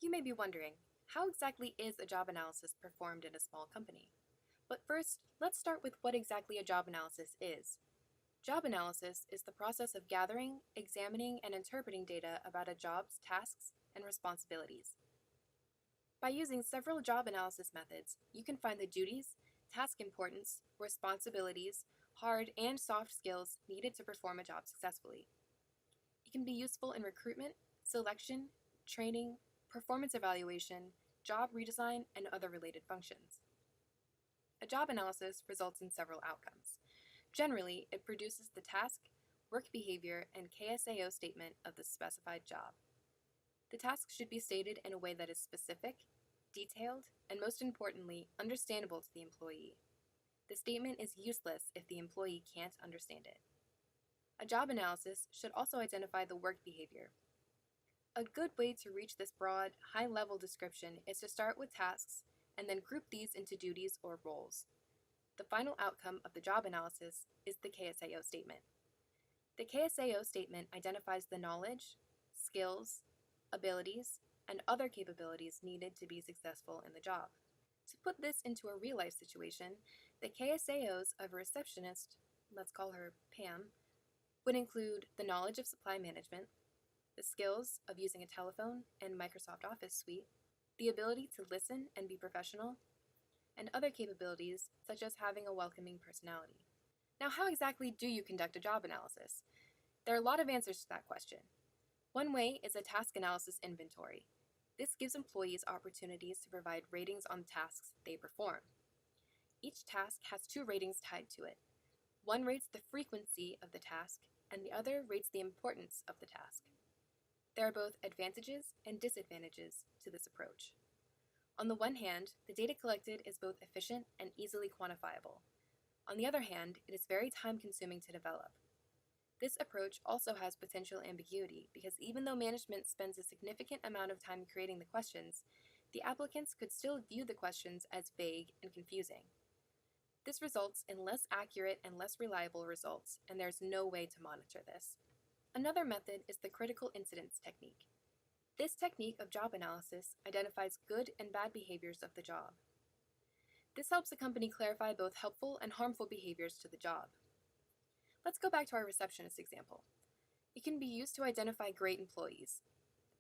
You may be wondering, how exactly is a job analysis performed in a small company? But first, let's start with what exactly a job analysis is. Job analysis is the process of gathering, examining, and interpreting data about a job's tasks and responsibilities. By using several job analysis methods, you can find the duties, task importance, responsibilities, hard and soft skills needed to perform a job successfully. It can be useful in recruitment, selection, training, performance evaluation, job redesign, and other related functions. A job analysis results in several outcomes. Generally, it produces the task, work behavior, and KSAO statement of the specified job. The task should be stated in a way that is specific, detailed, and most importantly, understandable to the employee. The statement is useless if the employee can't understand it. A job analysis should also identify the work behavior. A good way to reach this broad, high-level description is to start with tasks and then group these into duties or roles. The final outcome of the job analysis is the KSAO statement. The KSAO statement identifies the knowledge, skills, abilities, and other capabilities needed to be successful in the job. To put this into a real-life situation, the KSAOs of a receptionist, let's call her Pam, would include the knowledge of supply management, the skills of using a telephone and Microsoft Office suite, the ability to listen and be professional, and other capabilities such as having a welcoming personality. Now, how exactly do you conduct a job analysis? There are a lot of answers to that question. One way is a task analysis inventory. This gives employees opportunities to provide ratings on tasks they perform. Each task has two ratings tied to it. One rates the frequency of the task, and the other rates the importance of the task. There are both advantages and disadvantages to this approach. On the one hand, the data collected is both efficient and easily quantifiable. On the other hand, it is very time-consuming to develop. This approach also has potential ambiguity because even though management spends a significant amount of time creating the questions, the applicants could still view the questions as vague and confusing. This results in less accurate and less reliable results, and there's no way to monitor this. Another method is the critical incidents technique. This technique of job analysis identifies good and bad behaviors of the job. This helps a company clarify both helpful and harmful behaviors to the job. Let's go back to our receptionist example. It can be used to identify great employees.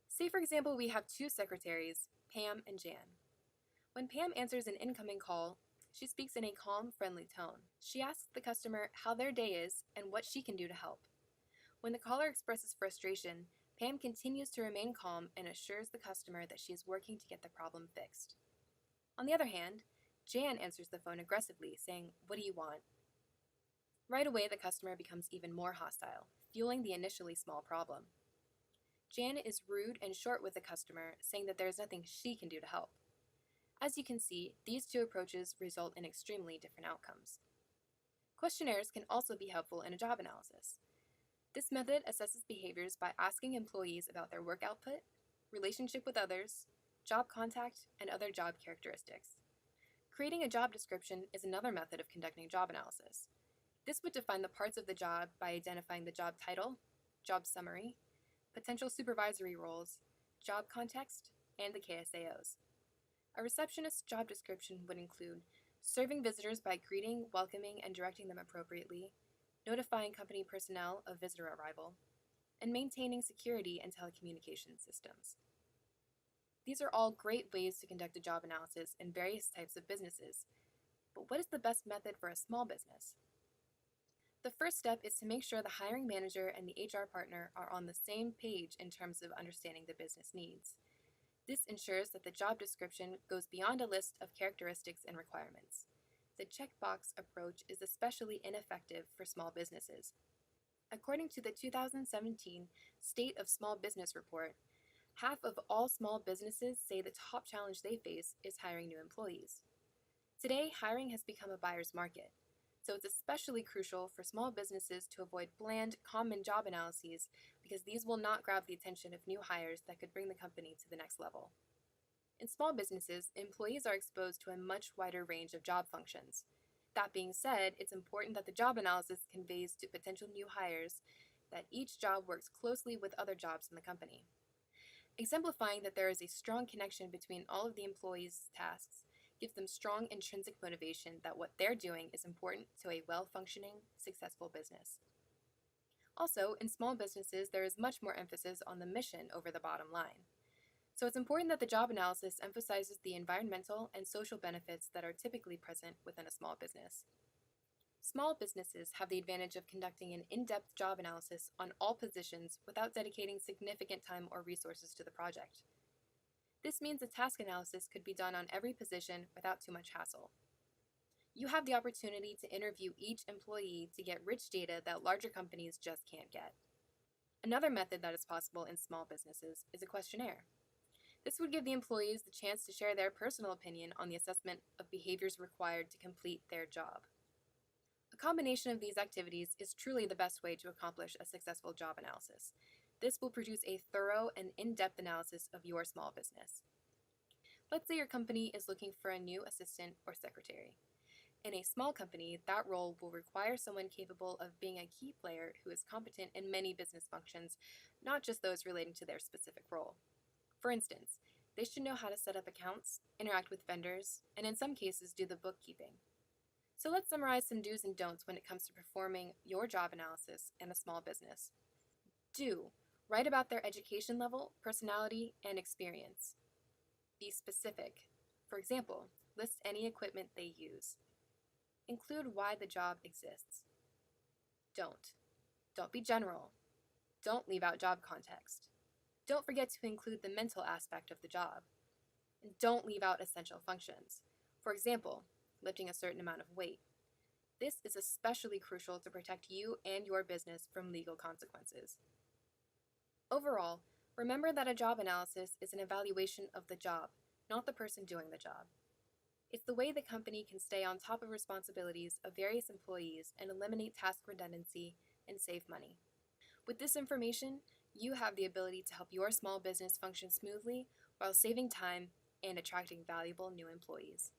Say, for example, we have two secretaries, Pam and Jan. When Pam answers an incoming call, she speaks in a calm, friendly tone. She asks the customer how their day is and what she can do to help. When the caller expresses frustration, Pam continues to remain calm and assures the customer that she is working to get the problem fixed. On the other hand, Jan answers the phone aggressively, saying, "What do you want?" Right away, the customer becomes even more hostile, fueling the initially small problem. Jan is rude and short with the customer, saying that there is nothing she can do to help. As you can see, these two approaches result in extremely different outcomes. Questionnaires can also be helpful in a job analysis. This method assesses behaviors by asking employees about their work output, relationship with others, job contact, and other job characteristics. Creating a job description is another method of conducting job analysis. This would define the parts of the job by identifying the job title, job summary, potential supervisory roles, job context, and the KSAOs. A receptionist's job description would include serving visitors by greeting, welcoming, and directing them appropriately, notifying company personnel of visitor arrival, and maintaining security and telecommunications systems. These are all great ways to conduct a job analysis in various types of businesses, but what is the best method for a small business? The first step is to make sure the hiring manager and the HR partner are on the same page in terms of understanding the business needs. This ensures that the job description goes beyond a list of characteristics and requirements. The checkbox approach is especially ineffective for small businesses. According to the 2017 State of Small Business Report, half of all small businesses say the top challenge they face is hiring new employees. Today, hiring has become a buyer's market, so it's especially crucial for small businesses to avoid bland, common job analyses because these will not grab the attention of new hires that could bring the company to the next level. In small businesses, employees are exposed to a much wider range of job functions. That being said, it's important that the job analysis conveys to potential new hires that each job works closely with other jobs in the company. Exemplifying that there is a strong connection between all of the employees' tasks gives them strong intrinsic motivation that what they're doing is important to a well-functioning, successful business. Also, in small businesses, there is much more emphasis on the mission over the bottom line. So it's important that the job analysis emphasizes the environmental and social benefits that are typically present within a small business. Small businesses have the advantage of conducting an in-depth job analysis on all positions without dedicating significant time or resources to the project. This means a task analysis could be done on every position without too much hassle. You have the opportunity to interview each employee to get rich data that larger companies just can't get. Another method that is possible in small businesses is a questionnaire. This would give the employees the chance to share their personal opinion on the assessment of behaviors required to complete their job. A combination of these activities is truly the best way to accomplish a successful job analysis. This will produce a thorough and in-depth analysis of your small business. Let's say your company is looking for a new assistant or secretary. In a small company, that role will require someone capable of being a key player who is competent in many business functions, not just those relating to their specific role. For instance, they should know how to set up accounts, interact with vendors, and in some cases do the bookkeeping. So let's summarize some do's and don'ts when it comes to performing your job analysis in a small business. Do. Write about their education level, personality, and experience. Be specific. For example, list any equipment they use. Include why the job exists. Don't. Don't be general. Don't leave out job context. Don't forget to include the mental aspect of the job. And don't leave out essential functions. For example, lifting a certain amount of weight. This is especially crucial to protect you and your business from legal consequences. Overall, remember that a job analysis is an evaluation of the job, not the person doing the job. It's the way the company can stay on top of responsibilities of various employees and eliminate task redundancy and save money. With this information, you have the ability to help your small business function smoothly while saving time and attracting valuable new employees.